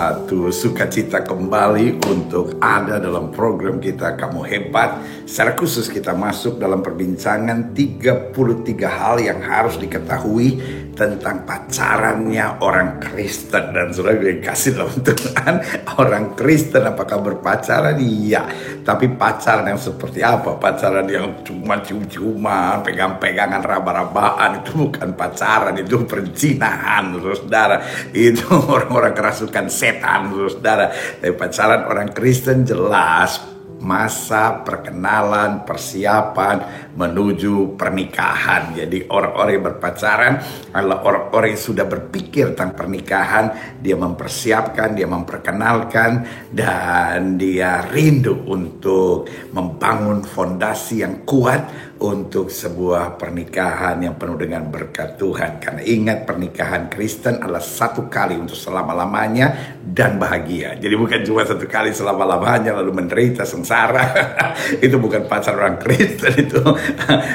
satu sukacita kembali untuk ada dalam program kita Kamu Hebat. Secara khusus kita masuk dalam perbincangan 33 hal yang harus diketahui tentang pacarannya orang Kristen. Dan saudara gue kasih dalam Tuhan, orang Kristen apakah berpacaran? Iya. Tapi pacaran yang seperti apa? Pacaran yang cuma cium-ciuman, pegang-pegangan, raba-rabaan, itu bukan pacaran, itu perzinahan, saudara. Itu orang-orang kerasukan setan, saudara. Tapi pacaran orang Kristen jelas masa perkenalan, persiapan menuju pernikahan. Jadi orang-orang yang berpacaran adalah orang-orang yang sudah berpikir tentang pernikahan. Dia mempersiapkan, dia memperkenalkan, dan dia rindu untuk membangun fondasi yang kuat untuk sebuah pernikahan yang penuh dengan berkat Tuhan. Karena ingat, pernikahan Kristen adalah satu kali untuk selama-lamanya dan bahagia. Jadi bukan cuma satu kali selama-lamanya lalu menderita sengsara. Itu bukan pacar orang Kristen itu.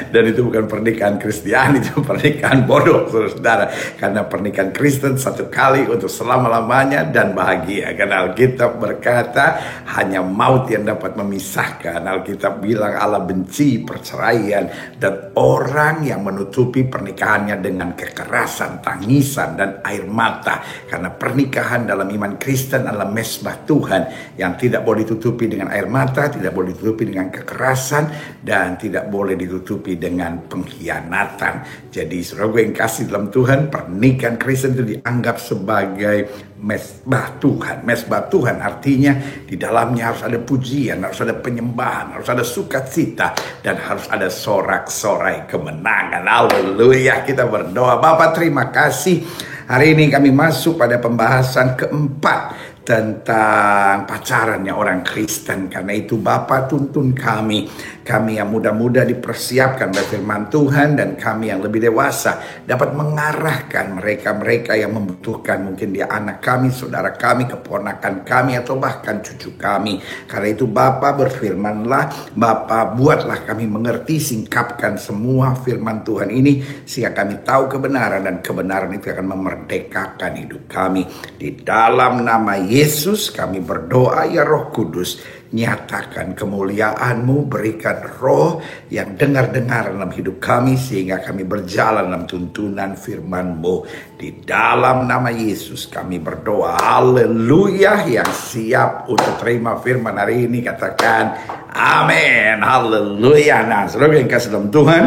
Dan itu bukan pernikahan Kristiani, itu pernikahan bodoh, saudara. Karena pernikahan Kristen satu kali untuk selama-lamanya dan bahagia. Karena Alkitab berkata hanya maut yang dapat memisahkan. Alkitab bilang Allah benci perceraian dan orang yang menutupi pernikahannya dengan kekerasan, tangisan, dan air mata. Karena pernikahan dalam iman Kristen adalah mesbah Tuhan yang tidak boleh ditutupi dengan air mata, tidak boleh ditutupi dengan kekerasan, dan tidak boleh ditutupi dengan pengkhianatan. Jadi saudara gue yang kasih dalam Tuhan, pernikahan Kristen itu dianggap sebagai mesbah Tuhan. Mesbah Tuhan artinya di dalamnya harus ada pujian, harus ada penyembahan, harus ada sukacita, dan harus ada sorak-sorai kemenangan. Haleluya, kita berdoa. Bapak terima kasih. Hari ini kami masuk pada pembahasan keempat tentang pacarannya orang Kristen. Karena itu Bapa tuntun kami yang muda-muda dipersiapkan oleh firman Tuhan, dan kami yang lebih dewasa dapat mengarahkan mereka-mereka yang membutuhkan. Mungkin dia anak kami, saudara kami, keponakan kami, atau bahkan cucu kami. Karena itu Bapa berfirmanlah, Bapa buatlah kami mengerti, singkapkan semua firman Tuhan ini sehingga kami tahu kebenaran, dan kebenaran itu akan memerdekakan hidup kami. Di dalam nama Yesus kami berdoa, ya Roh Kudus, nyatakan kemuliaan-Mu, berikan roh yang dengar-dengar dalam hidup kami sehingga kami berjalan dalam tuntunan firman-Mu. Di dalam nama Yesus kami berdoa. Haleluya. Yang siap untuk terima firman hari ini katakan amin. Haleluya. Nah, saudara yang kasih dalam Tuhan,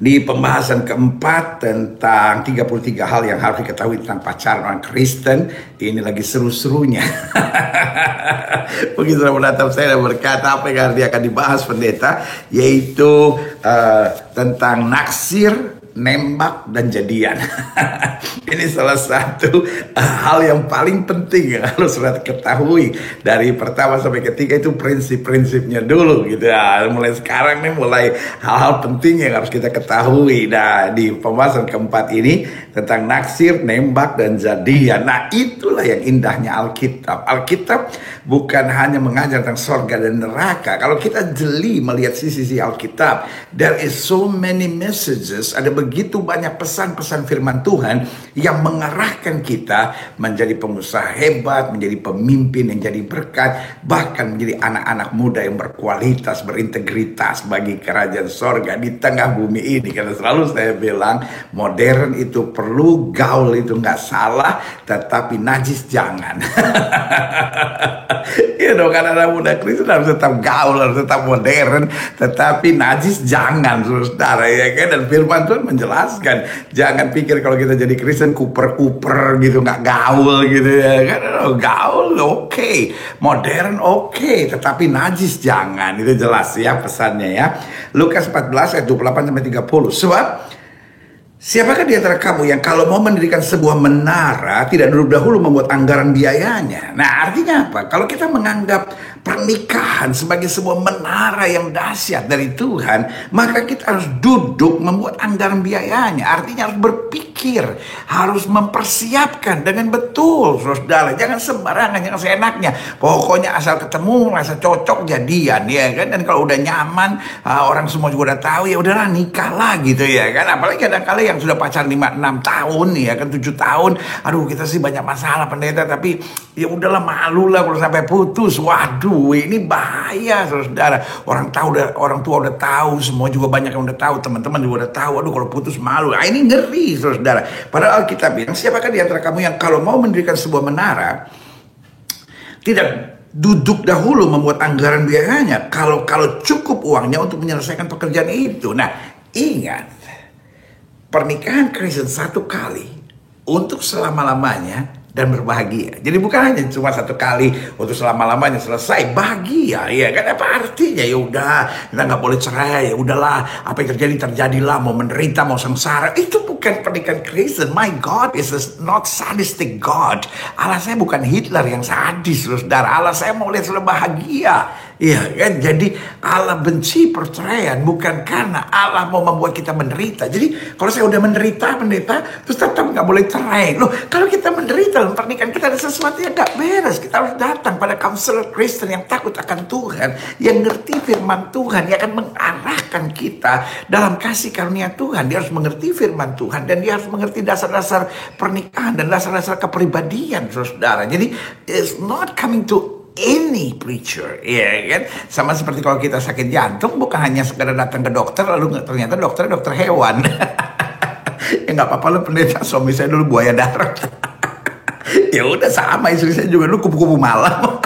di pembahasan keempat tentang 33 hal yang harus diketahui tentang pacaran orang Kristen, ini lagi seru-serunya. Mungkin sudah menatap saya dan berkata apa yang dia akan dibahas pendeta, yaitu tentang naksir, nembak, dan jadian. Ini salah satu hal yang paling penting yang harus sudah ketahui. Dari pertama sampai ketiga itu prinsip-prinsipnya dulu gitu ya. Mulai sekarang nih mulai hal-hal penting yang harus kita ketahui. Nah, di pembahasan keempat ini tentang naksir, nembak, dan jadian. Nah, itulah yang indahnya Alkitab. Alkitab bukan hanya mengajar tentang sorga dan neraka. Kalau kita jeli melihat sisi-sisi Alkitab, there is so many messages, ada begitu banyak pesan-pesan firman Tuhan yang mengarahkan kita menjadi pengusaha hebat, menjadi pemimpin yang jadi berkat, bahkan menjadi anak-anak muda yang berkualitas, berintegritas bagi kerajaan sorga di tengah bumi ini. Karena selalu saya bilang, modern itu perlu, gaul itu nggak salah, tetapi najis jangan. Ya dong, karena anak muda Kristen harus tetap gaul, harus tetap modern, tetapi najis jangan, saudara, ya kan? Dan firman Tuhan menjelaskan, jangan pikir kalau kita jadi Kristen kuper-kuper gitu, nggak gaul gitu ya kan? Gaul oke, modern oke, tetapi najis jangan. Itu jelas ya pesannya ya. Lukas 14 ayat 28 sampai 30. Sebab siapakah di antara kamu yang kalau mau mendirikan sebuah menara tidak dulu dahulu membuat anggaran biayanya? Nah, artinya apa? Kalau kita menganggap pernikahan sebagai sebuah menara yang dahsyat dari Tuhan, maka kita harus duduk membuat anggaran biayanya. Artinya harus berpikir, harus mempersiapkan dengan betul, saudara. Jangan sembarangan, jangan seenaknya. Pokoknya asal ketemu, rasa cocok, jadian, ya kan. Dan kalau udah nyaman, orang semua juga udah tahu, ya udahlah nikah lah gitu ya kan. Apalagi kadang-kadang yang sudah pacaran 5-6 tahun, ya kan 7 tahun. Aduh, kita sih banyak masalah pendeta, tapi ya udahlah, malu lah kalau sampai putus. Waduh, ini bahaya, saudara. Orang tua udah tahu, semua juga banyak yang udah tahu, teman-teman juga udah tahu. Aduh, kalau putus malu. Ini ngeri, saudara. Padahal kita bilang, siapakah di antara kamu yang kalau mau mendirikan sebuah menara tidak duduk dahulu membuat anggaran biayanya, kalau cukup uangnya untuk menyelesaikan pekerjaan itu. Nah, ingat, pernikahan Kristen satu kali untuk selama-lamanya dan berbahagia. Jadi bukan hanya cuma satu kali untuk selama-lamanya selesai bahagia, ya kan? Apa artinya? Ya udah, kita nggak boleh cerai, ya udahlah, apa yang terjadi terjadilah, mau menderita mau sengsara. Itu bukan pernikahan Kristen. My God is not sadistic God. Allah saya bukan Hitler yang sadis, saudara. Allah saya mau lihat saudara bahagia. Iya kan, jadi Allah benci perceraian bukan karena Allah mau membuat kita menderita. Jadi kalau saya udah menderita, pendeta, terus tetap nggak boleh cerai. Loh, kalau kita menderita dalam pernikahan, kita ada sesuatu yang nggak beres. Kita harus datang pada counselor Kristen yang takut akan Tuhan, yang ngerti firman Tuhan, yang akan mengarahkan kita dalam kasih karunia Tuhan. Dia harus mengerti firman Tuhan dan dia harus mengerti dasar-dasar pernikahan dan dasar-dasar kepribadian, saudara. Jadi it's not coming to any preacher, ya kan? Sama seperti kalau kita sakit jantung, bukan hanya sekedar datang ke dokter lalu ternyata dokter hewan. Ya nggak apa-apa lah pendeta, suami saya dulu buaya darat. Ya udah, sama istri saya juga dulu kupu-kupu malam.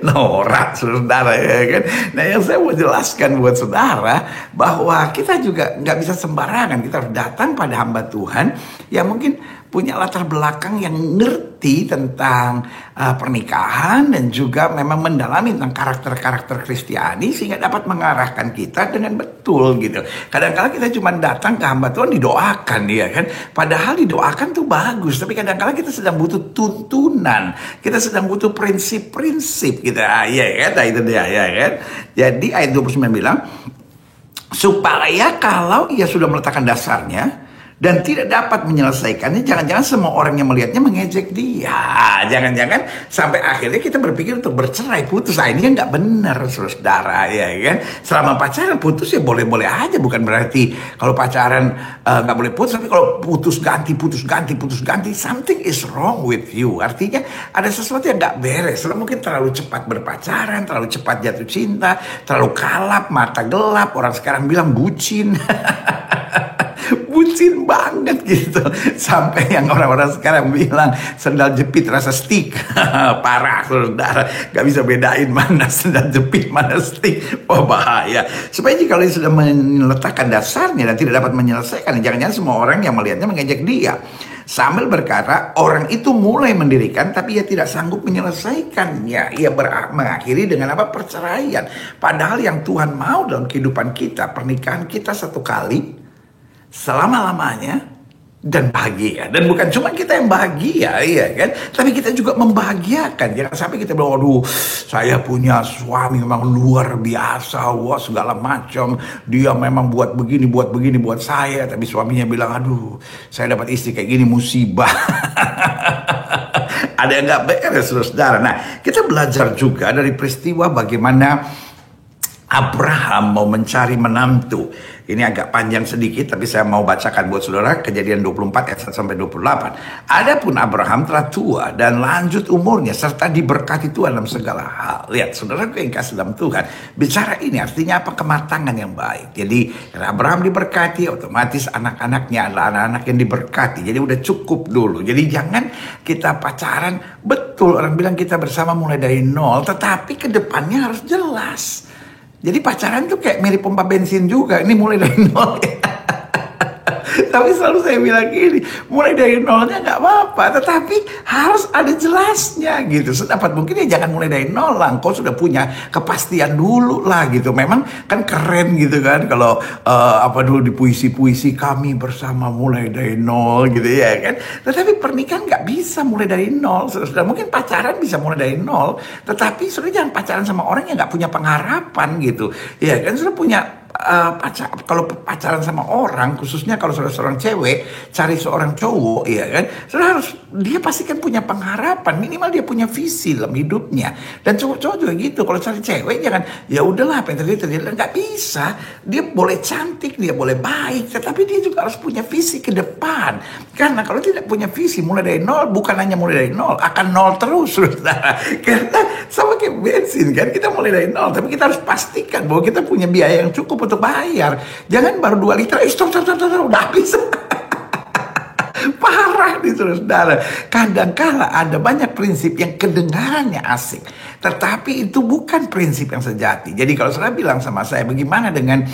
Norak, saudara, ya kan? Nah, yang saya mau jelaskan buat saudara bahwa kita juga nggak bisa sembarangan. Kita harus datang pada hamba Tuhan yang mungkin punya latar belakang yang ngerti tentang pernikahan dan juga memang mendalami tentang karakter-karakter Kristiani sehingga dapat mengarahkan kita dengan betul gitu. Kadang-kadang kita cuma datang ke hamba Tuhan didoakan, ya kan? Padahal didoakan tuh bagus, tapi kadang-kadang kita sedang butuh tuntunan, kita sedang butuh prinsip-prinsip gitu. Ya kan? Nah, itu dia, ya kan? Jadi ayat 29 bilang, supaya kalau ia sudah meletakkan dasarnya dan tidak dapat menyelesaikannya, jangan-jangan semua orang yang melihatnya mengejek dia. Jangan-jangan sampai akhirnya kita berpikir untuk bercerai, putus. Ini kan nggak benar, saudara, ya kan? Selama pacaran putus ya boleh-boleh aja, bukan berarti kalau pacaran nggak boleh putus. Tapi kalau putus ganti, something is wrong with you. Artinya ada sesuatu yang nggak beres. Lo mungkin terlalu cepat berpacaran, terlalu cepat jatuh cinta, terlalu kalap, mata gelap. Orang sekarang bilang bucin. Bucin banget gitu. Sampai yang orang-orang sekarang bilang sendal jepit rasa stick. Parah, saudara. Gak bisa bedain mana sendal jepit, mana stick. Oh, bahaya. Supaya jika dia sudah meletakkan dasarnya dan tidak dapat menyelesaikan, jangan-jangan semua orang yang melihatnya mengejek dia. Sambil berkata, orang itu mulai mendirikan tapi ia tidak sanggup menyelesaikannya. Ia mengakhiri dengan apa? Perceraian. Padahal yang Tuhan mau dalam kehidupan kita, pernikahan kita satu kali selama-lamanya dan bahagia. Dan bukan cuma kita yang bahagia, ya kan? Tapi kita juga membahagiakan. Jangan sampai kita bilang, waduh, saya punya suami memang luar biasa, wah segala macam. Dia memang buat begini buat saya. Tapi suaminya bilang, aduh, saya dapat istri kayak gini musibah. Ada yang gak beres, saudara. Nah, kita belajar juga dari peristiwa bagaimana Abraham mau mencari menantu. Ini agak panjang sedikit, tapi saya mau bacakan buat saudara Kejadian 24 ayat 1 sampai 28. Adapun Abraham telah tua dan lanjut umurnya serta diberkati Tuhan dalam segala hal. Lihat, saudara yang kasih dalam Tuhan. Bicara ini artinya apa? Kematangan yang baik. Jadi Abraham diberkati, otomatis anak-anaknya adalah anak-anak yang diberkati. Jadi udah cukup dulu. Jadi jangan kita pacaran, betul orang bilang kita bersama mulai dari nol, tetapi kedepannya harus jelas. Jadi pacaran tuh kayak mirip pompa bensin juga. Ini mulai dari nol ya. Tapi selalu saya bilang gini, mulai dari nolnya nggak apa-apa, tetapi harus ada jelasnya gitu. Sedapat mungkin ya jangan mulai dari nol lah. Engkau sudah punya kepastian dulu lah gitu. Memang kan keren gitu kan kalau apa dulu di puisi-puisi kami bersama mulai dari nol gitu ya kan. Tetapi pernikahan nggak bisa mulai dari nol. Sudah mungkin pacaran bisa mulai dari nol, tetapi sudah jangan pacaran sama orang yang nggak punya pengharapan gitu. Ya kan sudah punya kalau pacaran sama orang, khususnya kalau sudah seorang cewek cari seorang cowok, ya kan, sudah harus dia pasti kan punya pengharapan, minimal dia punya visi dalam hidupnya. Dan cowok-cowok juga gitu, kalau cari cewek jangan ya udahlah apa yang terjadi, nggak bisa. Dia boleh cantik, dia boleh baik, tetapi dia juga harus punya visi ke depan. Karena kalau tidak punya visi mulai dari nol, bukan hanya mulai dari nol, akan nol terus, saudara. Karena sama kayak bensin kan, kita mulai dari nol, tapi kita harus pastikan bahwa kita punya biaya yang cukup untuk bayar. Jangan baru 2 liter, stop, udah habis. Parah nih saudara. Kadang-kala ada banyak prinsip yang kedengarannya asik, tetapi itu bukan prinsip yang sejati. Jadi kalau saudara bilang sama saya, bagaimana dengan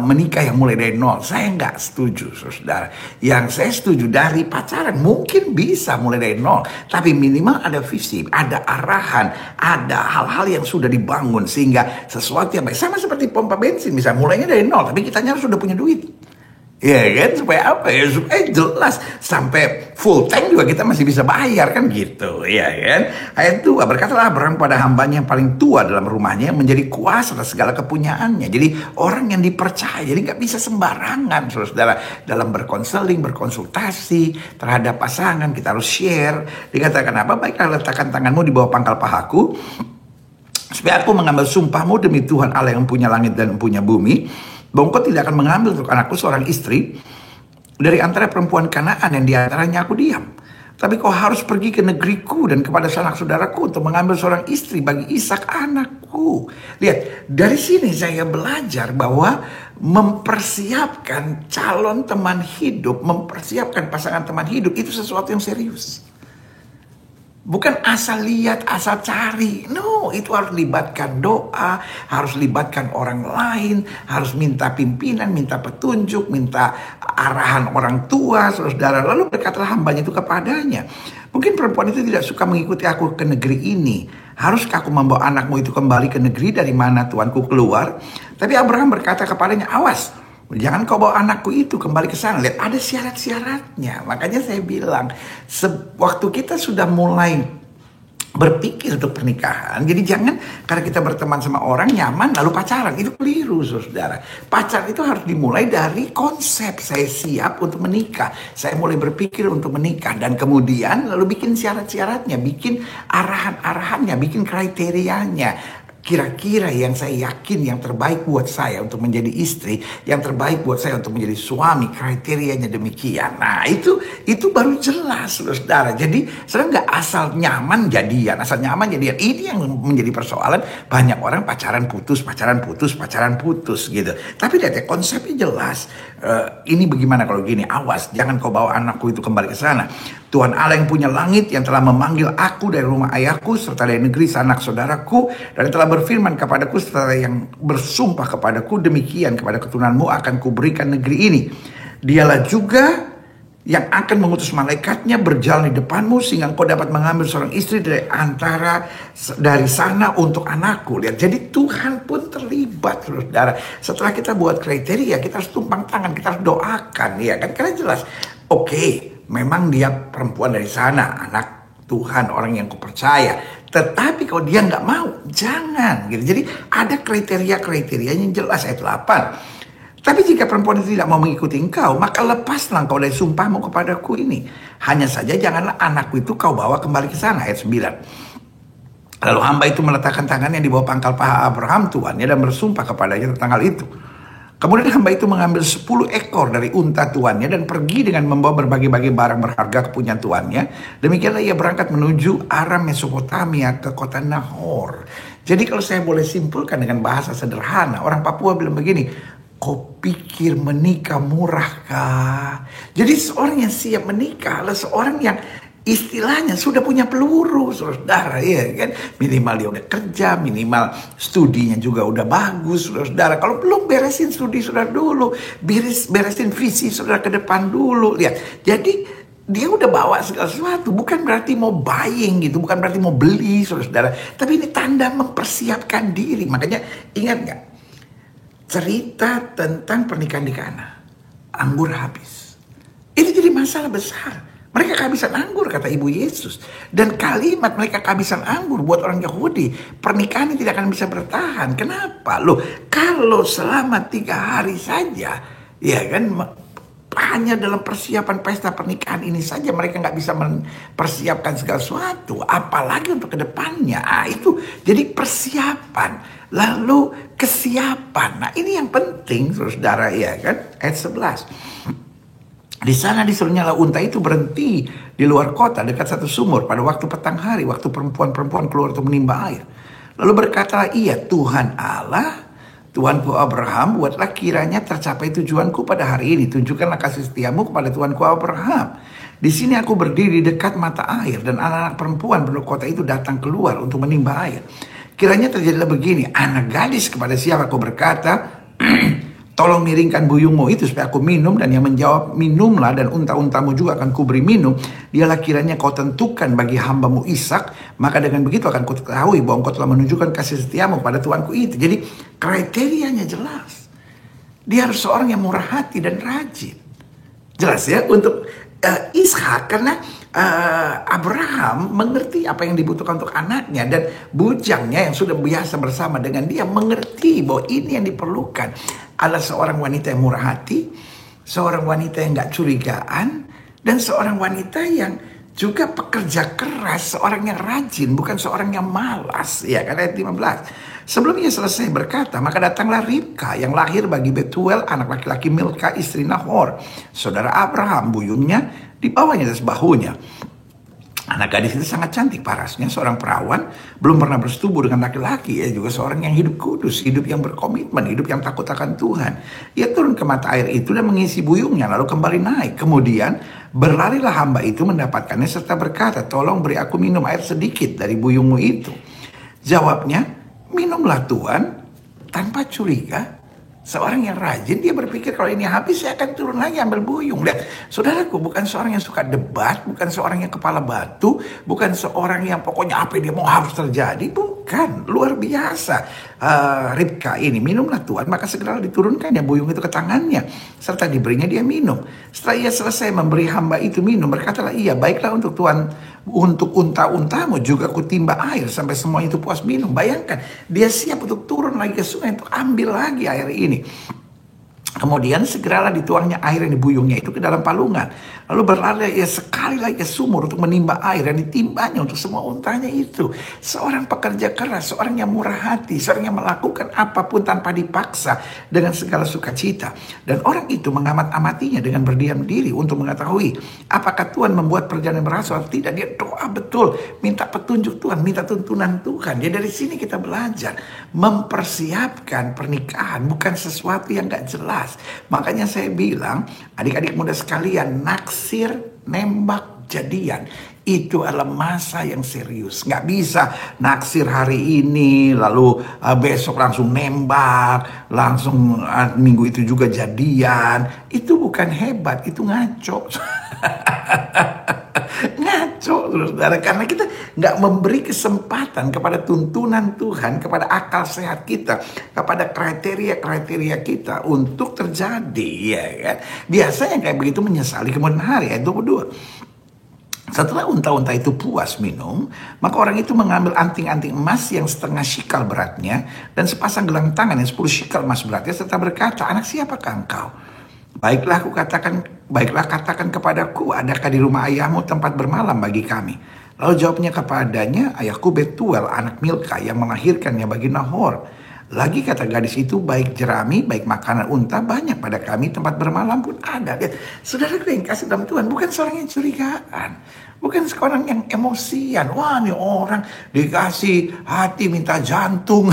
menikah yang mulai dari nol? Saya nggak setuju, saudara. Yang saya setuju dari pacaran mungkin bisa mulai dari nol, tapi minimal ada visi, ada arahan, ada hal-hal yang sudah dibangun sehingga sesuatu yang baik. Sama seperti pompa bensin, misalnya mulainya dari nol, tapi kitanya harus sudah punya duit. Ya kan, supaya apa ya, supaya jelas sampai full tank juga kita masih bisa bayar kan gitu, ya kan. Ayat 2, berkatalah Abraham pada hambanya yang paling tua dalam rumahnya yang menjadi kuasa atas segala kepunyaannya. Jadi orang yang dipercaya, jadi nggak bisa sembarangan saudara dalam berkonseling, berkonsultasi terhadap pasangan. Kita harus share. Dikatakan apa? Baiklah letakkan tanganmu di bawah pangkal pahaku, supaya aku mengambil sumpahmu demi Tuhan Allah yang punya langit dan punya bumi, bahwa engkau tidak akan mengambil untuk anakku seorang istri dari antara perempuan Kanaan yang diantaranya aku diam. Tapi kau harus pergi ke negeriku dan kepada sanak saudaraku untuk mengambil seorang istri bagi Ishak anakku. Lihat, dari sini saya belajar bahwa mempersiapkan calon teman hidup, mempersiapkan pasangan teman hidup itu sesuatu yang serius. Bukan asal lihat, asal cari. No, itu harus libatkan doa, harus libatkan orang lain, harus minta pimpinan, minta petunjuk, minta arahan orang tua, saudara. Lalu berkatalah hambanya itu kepadanya, mungkin perempuan itu tidak suka mengikuti aku ke negeri ini. Haruskah aku membawa anakmu itu kembali ke negeri dari mana tuanku keluar? Tapi Abraham berkata kepadanya, awas, jangan kau bawa anakku itu kembali ke sana. Lihat, ada syarat-syaratnya. Makanya saya bilang, waktu kita sudah mulai berpikir untuk pernikahan, jadi jangan karena kita berteman sama orang nyaman lalu pacaran. Itu keliru, saudara. Pacaran itu harus dimulai dari konsep saya siap untuk menikah, saya mulai berpikir untuk menikah, dan kemudian lalu bikin syarat-syaratnya, bikin arahan-arahannya, bikin kriterianya. Kira-kira yang saya yakin yang terbaik buat saya untuk menjadi istri, yang terbaik buat saya untuk menjadi suami, kriterianya demikian. Nah itu baru jelas, saudara. Jadi saudara nggak asal nyaman jadian, Ini yang menjadi persoalan banyak orang pacaran putus gitu. Tapi lihat ya, konsepnya jelas. Ini bagaimana kalau gini? Awas, jangan kau bawa anakku itu kembali ke sana. Tuhan Allah yang punya langit yang telah memanggil aku dari rumah ayahku serta dari negeri sanak saudaraku, dan telah berfirman kepadaku serta yang bersumpah kepadaku demikian, kepada keturunanmu akan kuberikan negeri ini. Dialah juga yang akan mengutus malaikatnya berjalan di depanmu sehingga engkau dapat mengambil seorang istri dari sana untuk anakku. Lihat, jadi Tuhan pun terlibat, saudara. Setelah kita buat kriteria, kita harus tumpang tangan, kita harus doakan, ya kan? Karena jelas, oke, memang dia perempuan dari sana, anak Tuhan, orang yang kupercaya. Tetapi kalau dia nggak mau, jangan gitu. Jadi ada kriteria-kriterianya yang jelas. Ayat 8. Tapi jika perempuan itu tidak mau mengikuti engkau, maka lepaslah engkau dari sumpahmu kepadaku ini. Hanya saja janganlah anakku itu kau bawa kembali ke sana. Ayat 9. Lalu hamba itu meletakkan tangannya di bawah pangkal paha Abraham tuannya dan bersumpah kepadanya tentang hal itu. Kemudian hamba itu mengambil 10 ekor dari unta tuannya dan pergi dengan membawa berbagai-bagai barang berharga kepunyaan tuannya. Demikianlah ia berangkat menuju Aram Mesopotamia ke kota Nahor. Jadi kalau saya boleh simpulkan dengan bahasa sederhana, orang Papua bilang begini, kau pikir menikah murah kah? Jadi seorang yang siap menikah adalah seorang yang istilahnya sudah punya peluru, saudara, ya kan? Minimal dia udah kerja, minimal studinya juga udah bagus, saudara. Kalau belum beresin studi saudara dulu, beresin visi saudara ke depan dulu, lihat. Jadi dia udah bawa segala sesuatu, bukan berarti mau buying gitu, bukan berarti mau beli, saudara. Tapi ini tanda mempersiapkan diri. Makanya ingat nggak? Cerita tentang pernikahan di Kana, anggur habis. Ini jadi masalah besar. Mereka kehabisan anggur, kata Ibu Yesus. Dan kalimat mereka kehabisan anggur buat orang Yahudi, pernikahan ini tidak akan bisa bertahan. Kenapa? Loh, kalau selama 3 hari saja, ya kan, hanya dalam persiapan pesta pernikahan ini saja mereka nggak bisa mempersiapkan segala sesuatu, apalagi untuk kedepannya. Itu jadi persiapan, lalu kesiapan. Nah, ini yang penting, saudara, ya kan? Ayat 11. Di sana disuruhnya unta itu berhenti di luar kota dekat satu sumur pada waktu petang hari, waktu perempuan-perempuan keluar untuk menimba air. Lalu berkatalah ia, Tuhan Allah, Tuanku Abraham, buatlah kiranya tercapai tujuanku pada hari ini. Tunjukkanlah kasih setiamu kepada Tuanku Abraham. Di sini aku berdiri dekat mata air dan anak-anak perempuan penduduk kota itu datang keluar untuk menimba air. Kiranya terjadilah begini, anak gadis kepada siapa aku berkata, tolong miringkan buyungmu itu supaya aku minum, dan yang menjawab, minumlah, dan unta-untamu juga akan kuberi minum. Dialah kiranya kau tentukan bagi hambamu Ishak, maka dengan begitu akan kau ketahui bahwa engkau telah menunjukkan kasih setiamu pada tuanku itu. Jadi kriterianya jelas. Dia harus seorang yang murah hati dan rajin. Jelas ya, untuk Ishak, karena Abraham mengerti apa yang dibutuhkan untuk anaknya, dan bujangnya yang sudah biasa bersama dengan dia mengerti bahwa ini yang diperlukan adalah seorang wanita yang murah hati, seorang wanita yang gak curigaan, dan seorang wanita yang juga pekerja keras, seorang yang rajin, bukan seorang yang malas. Ya kan, ayat 15. Sebelum ia selesai berkata, maka datanglah Ribka yang lahir bagi Betuel, anak laki-laki Milka istri Nahor, saudara Abraham. Buyungnya dibawanya atas bahunya. Anak gadis itu sangat cantik parasnya, seorang perawan, belum pernah bersetubuh dengan laki-laki. Ia juga seorang yang hidup kudus, hidup yang berkomitmen, hidup yang takut akan Tuhan. Ia turun ke mata air itu dan mengisi buyungnya, lalu kembali naik. Kemudian berlarilah hamba itu mendapatkannya serta berkata, tolong beri aku minum air sedikit dari buyungmu itu. Jawabnya, minumlah Tuan, tanpa curiga. Seorang yang rajin, dia berpikir kalau ini habis saya akan turun lagi ambil buyung. Lihat, saudaraku, bukan seorang yang suka debat, bukan seorang yang kepala batu, bukan seorang yang pokoknya apa dia mau harus terjadi. Bukan, luar biasa. Ribka ini, minumlah Tuan, maka segera diturunkan ya buyung itu ke tangannya, serta diberinya dia minum. Setelah ia selesai memberi hamba itu minum, berkatalah ia, baiklah untuk Tuan, untuk unta-untamu juga kutimba air sampai semua itu puas minum. Bayangkan, dia siap untuk turun lagi ke sungai untuk ambil lagi air ini. Kemudian segeralah dituangnya air yang dibuyungnya itu ke dalam palungan. Lalu berlari ia sekali lagi ke sumur untuk menimba air, dan ditimbanya untuk semua untanya itu. Seorang pekerja keras, seorang yang murah hati, seorang yang melakukan apapun tanpa dipaksa, dengan segala sukacita. Dan orang itu mengamat-amatinya dengan berdiam diri untuk mengetahui apakah Tuhan membuat perjalanan berhasil atau tidak. Dia doa betul, minta petunjuk Tuhan, minta tuntunan Tuhan. Jadi dari sini kita belajar mempersiapkan pernikahan bukan sesuatu yang gak jelas. Makanya saya bilang, adik-adik muda sekalian, naksir, nembak, jadian itu adalah masa yang serius. Nggak bisa naksir hari ini, lalu besok langsung nembak, langsung minggu itu juga jadian. Itu bukan hebat, itu ngaco. Ngaco, saudara, karena kita nggak memberi kesempatan kepada tuntunan Tuhan, kepada akal sehat kita, kepada kriteria-kriteria kita untuk terjadi, ya kan? Biasanya kayak begitu menyesali kemudian hari. Ayat 22. Setelah unta-unta itu puas minum, maka orang itu mengambil anting-anting emas yang setengah shikal beratnya dan sepasang gelang tangan yang 10 shikal emas beratnya, serta berkata, anak siapakah engkau? Baiklah katakan kepadaku, adakah di rumah ayahmu tempat bermalam bagi kami? Lalu jawabnya kepadanya, ayahku Betuel, anak Milka yang melahirkannya bagi Nahor. Lagi kata gadis itu, baik jerami, baik makanan unta banyak pada kami, tempat bermalam pun ada. Saudara yang kasih dalam Tuhan, bukan seorang yang curigaan, bukan seorang yang emosian. Wah, ini orang dikasih hati minta jantung.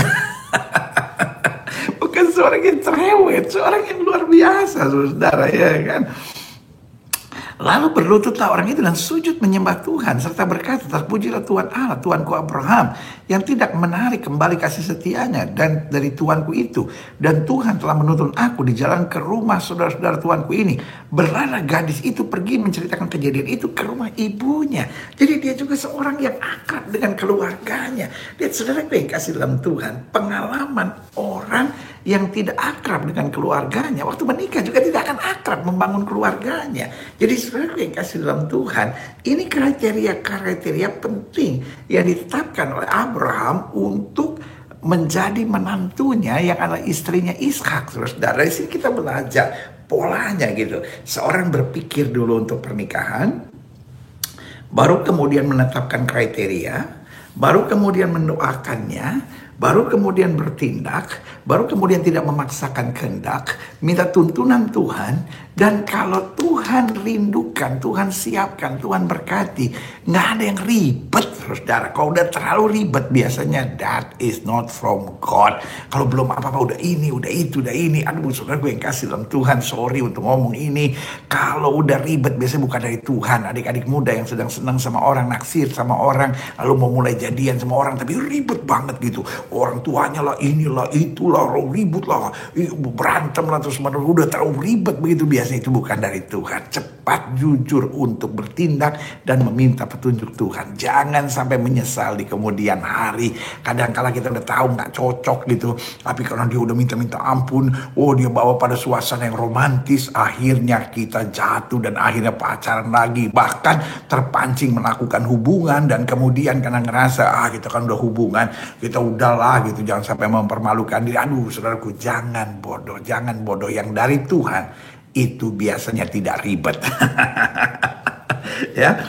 Bukan seorang yang cerewet, seorang yang luar biasa, saudara, ya kan. Lalu berlututlah orang itu dan sujud menyembah Tuhan serta berkata, terpujilah Tuhan Allah, Tuanku Abraham, yang tidak menarik kembali kasih setianya dan dari Tuanku itu. Dan Tuhan telah menuntun aku di jalan ke rumah saudara-saudara Tuanku ini. Berlana gadis itu pergi menceritakan kejadian itu ke rumah ibunya. Jadi dia juga seorang yang akrab dengan keluarganya. Lihat saudara yang kasih dalam Tuhan, pengalaman orang yang tidak akrab dengan keluarganya, waktu menikah juga tidak akan akrab membangun keluarganya. Jadi saudara yang kasih dalam Tuhan, ini kriteria-kriteria penting yang ditetapkan oleh Abraham untuk menjadi menantunya yang adalah istrinya Ishak. Saudara, dari sini kita belajar polanya gitu. Seorang berpikir dulu untuk pernikahan, baru kemudian menetapkan kriteria, baru kemudian mendoakannya, baru kemudian bertindak, baru kemudian tidak memaksakan kehendak, minta tuntunan Tuhan. Dan kalau Tuhan rindukan, Tuhan siapkan, Tuhan berkati, nggak ada yang ribet, saudara. Kalau udah terlalu ribet, biasanya that is not from God. Kalau belum apa-apa, udah ini, udah itu, udah ini. Aduh, saudara gue yang kasih dalam Tuhan, sorry untuk ngomong ini. Kalau udah ribet, biasanya bukan dari Tuhan. Adik-adik muda yang sedang senang sama orang, naksir sama orang, lalu mau mulai jadian sama orang, tapi ribet banget gitu. Orang tuanya lah, inilah, itulah, ribut lah, berantem lah, terus udah terlalu ribet begitu. Biasanya itu bukan dari Tuhan. Cepat, jujur untuk bertindak dan meminta petunjuk Tuhan. Jangan sampai menyesal di kemudian hari. Kadang-kala kita udah tahu nggak cocok gitu, tapi karena dia udah minta ampun, dia bawa pada suasana yang romantis, akhirnya kita jatuh dan akhirnya pacaran lagi, bahkan terpancing melakukan hubungan. Dan kemudian karena ngerasa kita kan udah hubungan, kita udahlah gitu, jangan sampai mempermalukan diri. Aduh saudaraku, jangan bodoh yang dari Tuhan itu biasanya tidak ribet. Ya.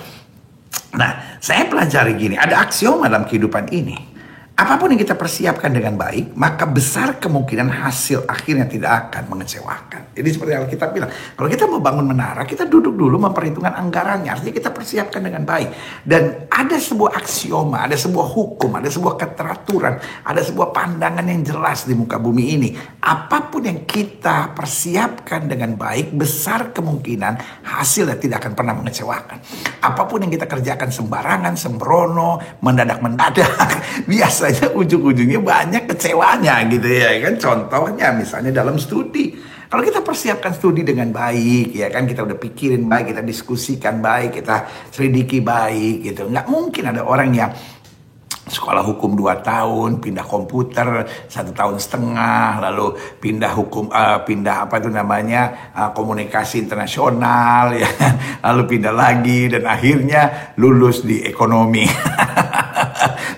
Nah, saya pelajari gini, ada aksioma dalam kehidupan ini. Apapun yang kita persiapkan dengan baik, maka besar kemungkinan hasil akhirnya tidak akan mengecewakan. Jadi seperti Alkitab bilang, kalau kita mau bangun menara, kita duduk dulu memperhitungkan anggarannya. Artinya kita persiapkan dengan baik. Dan ada sebuah aksioma, ada sebuah hukum, ada sebuah keteraturan, ada sebuah pandangan yang jelas di muka bumi ini. Apapun yang kita persiapkan dengan baik, besar kemungkinan hasilnya tidak akan pernah mengecewakan. Apapun yang kita kerjakan sembarangan, sembrono, mendadak-mendadak, biasa ujung-ujungnya banyak kecewanya gitu ya kan. Contohnya misalnya dalam studi, kalau kita persiapkan studi dengan baik ya kan, kita udah pikirin baik, kita diskusikan baik, kita selidiki baik gitu. Nggak mungkin ada orang yang sekolah hukum 2 tahun, pindah komputer 1,5 tahun, lalu pindah komunikasi internasional ya, lalu pindah lagi dan akhirnya lulus di ekonomi.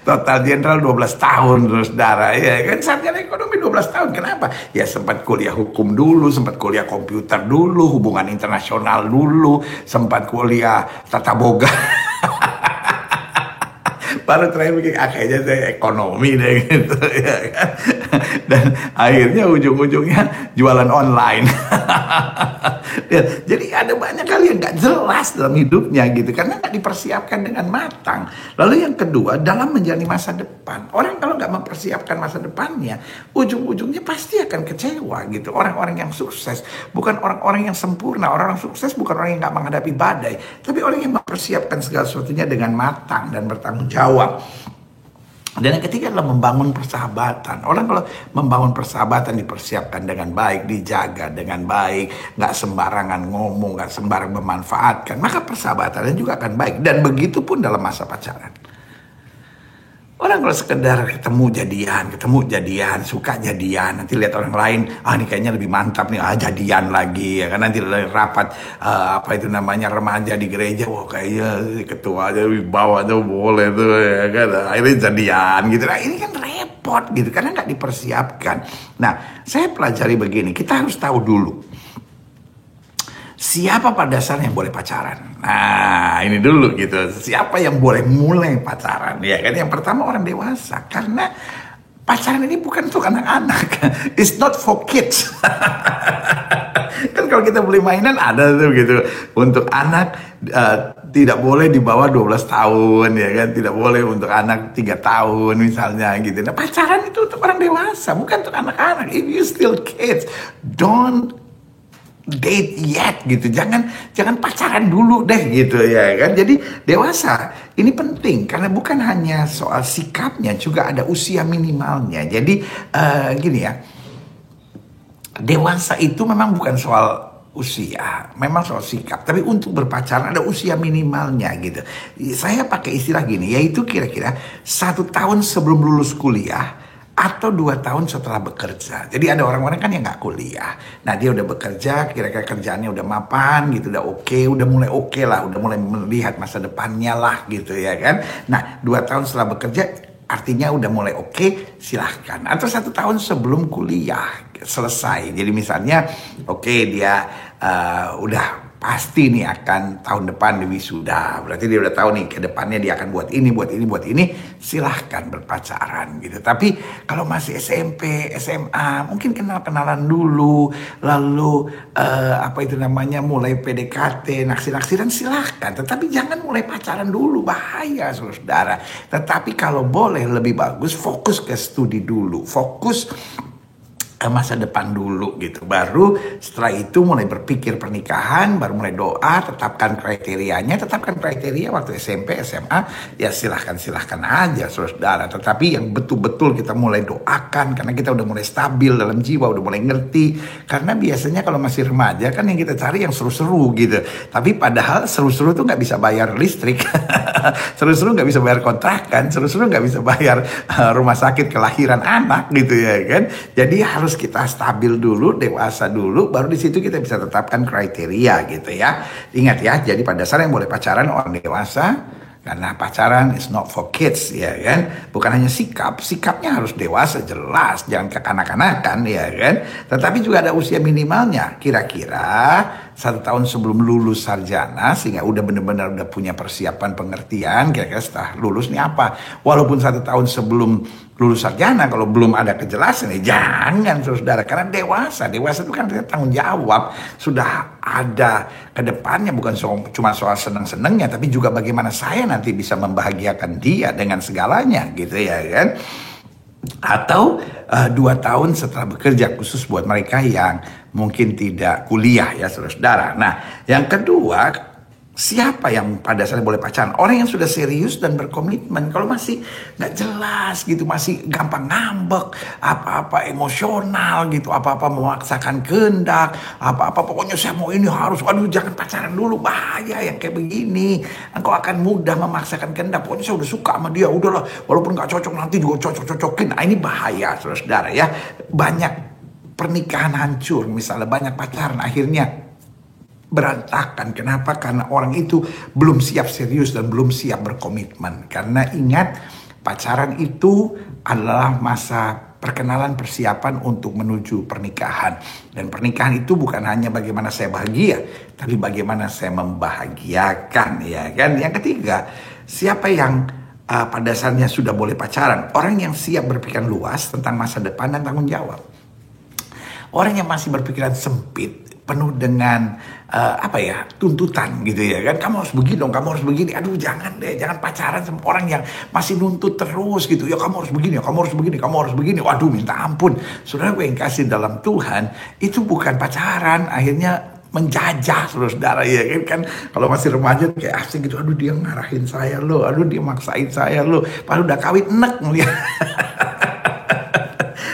Total general 12 tahun saudara ya kan, sarjana ekonomi 12 tahun. Kenapa? Ya sempat kuliah hukum dulu, sempat kuliah komputer dulu, hubungan internasional dulu, sempat kuliah tata boga. Baru terakhir mikir, kayaknya saya ekonomi deh gitu ya kan. Dan akhirnya ujung-ujungnya jualan online. Jadi ada banyak hal yang gak jelas dalam hidupnya gitu, karena gak dipersiapkan dengan matang. Lalu yang kedua, dalam menjalani masa depan, orang kalau gak mempersiapkan masa depannya, ujung-ujungnya pasti akan kecewa gitu. Orang-orang yang sukses bukan orang-orang yang sempurna. Orang sukses bukan orang yang gak menghadapi badai, tapi orang yang mempersiapkan segala sesuatunya dengan matang dan bertanggung jawab. Dan yang ketiga adalah membangun persahabatan. Orang kalau membangun persahabatan dipersiapkan dengan baik, dijaga dengan baik, nggak sembarangan ngomong, nggak sembarang memanfaatkan, maka persahabatannya juga akan baik. Dan begitu pun dalam masa pacaran. Orang kalau sekedar ketemu jadian, suka jadian, nanti lihat orang lain, ini kayaknya lebih mantap nih, jadian lagi ya kan. Nanti rapat remaja di gereja, kayaknya ketua aja lebih bawah tuh boleh tuh ya kan, akhirnya jadian gitu. Nah ini kan repot gitu karena nggak dipersiapkan. Nah saya pelajari begini, kita harus tahu dulu siapa pada dasarnya yang boleh pacaran. Nah ini dulu gitu, siapa yang boleh mulai pacaran ya kan. Yang pertama orang dewasa, karena pacaran ini bukan untuk anak-anak. It's not for kids. Kan kalau kita beli mainan ada tuh gitu, untuk anak tidak boleh di bawah 12 tahun ya kan, tidak boleh untuk anak 3 tahun misalnya gitu. Nah pacaran itu untuk orang dewasa, bukan untuk anak-anak. If you still kids, don't date yet gitu. Jangan pacaran dulu deh gitu ya kan. Jadi dewasa ini penting karena bukan hanya soal sikapnya, juga ada usia minimalnya. Jadi gini ya, dewasa itu memang bukan soal usia, memang soal sikap. Tapi untuk berpacaran ada usia minimalnya gitu. Saya pakai istilah gini, yaitu kira-kira 1 tahun sebelum lulus kuliah atau 2 tahun setelah bekerja. Jadi ada orang-orang kan yang nggak kuliah. Nah dia udah bekerja, kira-kira kerjaannya udah mapan gitu, udah oke, udah mulai oke lah, udah mulai melihat masa depannya lah gitu ya kan. Nah 2 tahun setelah bekerja artinya udah mulai oke, silahkan. Atau 1 tahun sebelum kuliah selesai. Jadi misalnya dia udah pasti nih akan tahun depan di wisuda. Berarti dia udah tahu nih ke depannya dia akan buat ini, silahkan berpacaran gitu. Tapi kalau masih SMP, SMA, mungkin kenal-kenalan dulu, lalu mulai PDKT, naksir-naksiran, silahkan. Tetapi jangan mulai pacaran dulu, bahaya saudara. Tetapi kalau boleh lebih bagus fokus ke studi dulu, fokus masa depan dulu gitu. Baru setelah itu mulai berpikir pernikahan, baru mulai doa, tetapkan kriteria waktu SMP, SMA, ya silahkan aja saudara. Tetapi yang betul-betul kita mulai doakan karena kita udah mulai stabil dalam jiwa, udah mulai ngerti. Karena biasanya kalau masih remaja kan yang kita cari yang seru-seru gitu. Tapi padahal seru-seru tuh nggak bisa bayar listrik, seru-seru nggak bisa bayar kontrakan, seru-seru nggak bisa bayar rumah sakit kelahiran anak gitu ya kan. Jadi harus kita stabil dulu, dewasa dulu, baru di situ kita bisa tetapkan kriteria gitu ya. Ingat ya, jadi pada dasarnya yang boleh pacaran orang dewasa, karena pacaran is not for kids ya kan. Bukan hanya sikapnya harus dewasa jelas, jangan kekanak-kanakan ya kan. Tetapi juga ada usia minimalnya, kira-kira 1 tahun sebelum lulus sarjana, sehingga udah benar-benar udah punya persiapan pengertian kira-kira setelah lulus nih apa. Walaupun 1 tahun sebelum lulus sarjana, kalau belum ada kejelasan jangan saudara, karena dewasa itu kan tanggung jawab, sudah ada ke depannya, bukan cuma soal seneng-senengnya, tapi juga bagaimana saya nanti bisa membahagiakan dia dengan segalanya gitu ya kan. Atau 2 tahun setelah bekerja, khusus buat mereka yang mungkin tidak kuliah ya saudara. Nah yang kedua, siapa yang pada dasarnya boleh pacaran? Orang yang sudah serius dan berkomitmen. Kalau masih nggak jelas gitu, masih gampang ngambek, apa-apa emosional gitu, apa-apa memaksakan kehendak, apa-apa pokoknya saya mau ini harus, aduh jangan pacaran dulu, bahaya yang kayak begini. Engkau akan mudah memaksakan kehendak, pokoknya saya udah suka sama dia, udahlah, walaupun nggak cocok nanti juga cocok-cocokin. Nah ini bahaya saudara ya. Banyak pernikahan hancur, misalnya banyak pacaran akhirnya berantakan. Kenapa? Karena orang itu belum siap serius dan belum siap berkomitmen. Karena ingat, pacaran itu adalah masa perkenalan, persiapan untuk menuju pernikahan. Dan pernikahan itu bukan hanya bagaimana saya bahagia, tapi bagaimana saya membahagiakan ya kan. Yang ketiga, siapa yang pada dasarnya sudah boleh pacaran? Orang yang siap berpikiran luas tentang masa depan dan tanggung jawab. Orang yang masih berpikiran sempit, penuh dengan tuntutan gitu ya kan. Kamu harus begini dong, kamu harus begini. Aduh jangan deh, jangan pacaran sama orang yang masih nuntut terus gitu. Ya kamu harus begini, kamu harus begini, kamu harus begini. Waduh minta ampun. Saudara gue yang kasih dalam Tuhan, itu bukan pacaran, akhirnya menjajah saudara ya kan. Kalau masih remaja kayak asik gitu, aduh dia ngarahin saya loh, aduh dia maksain saya loh, padahal udah kawin enek ngeliat.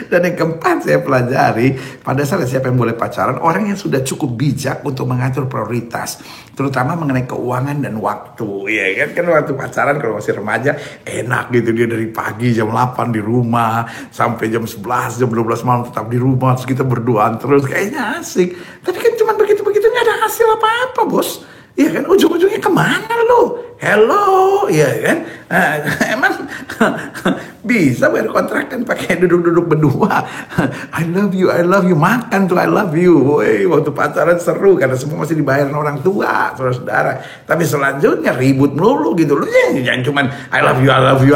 Dan yang keempat saya pelajari, pada saat siapa yang boleh pacaran, orang yang sudah cukup bijak untuk mengatur prioritas, terutama mengenai keuangan dan waktu ya kan. Waktu pacaran kalau masih remaja enak gitu, dia dari pagi jam 8 di rumah sampai jam 11, jam 12 malam tetap di rumah, terus kita berduaan terus, kayaknya asik. Tapi kan cuma begitu-begitu nggak ada hasil apa-apa bos. Iya kan, ujung-ujungnya kemana lo? Hello, ya kan? Emang bisa bayar kontrakan pakai duduk-duduk berdua? I love you, makan tuh I love you. Woi, waktu pacaran seru karena semua masih dibayarin orang tua, saudara. Tapi selanjutnya ribut melulu gitu. Lu jangan cuman I love you.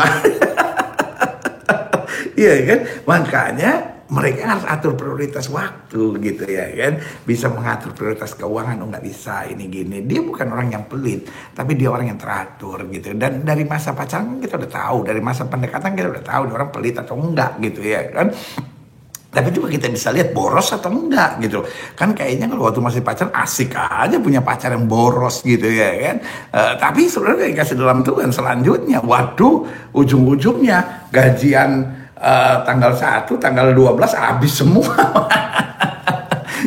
Iya kan? Makanya mereka harus atur prioritas waktu gitu ya kan. Bisa mengatur prioritas keuangan, nggak bisa ini gini. Dia bukan orang yang pelit, tapi dia orang yang teratur gitu. Dan dari masa pacaran kita udah tahu, dari masa pendekatan kita udah tahu dia orang pelit atau enggak gitu ya kan. Tapi juga kita bisa lihat boros atau enggak gitu. Kan kayaknya kalau waktu masih pacaran asik aja punya pacar yang boros gitu ya kan. Tapi sebenarnya dikasih dalam Tuhan selanjutnya, waduh, ujung-ujungnya gajian tanggal 1, tanggal 12 habis semua.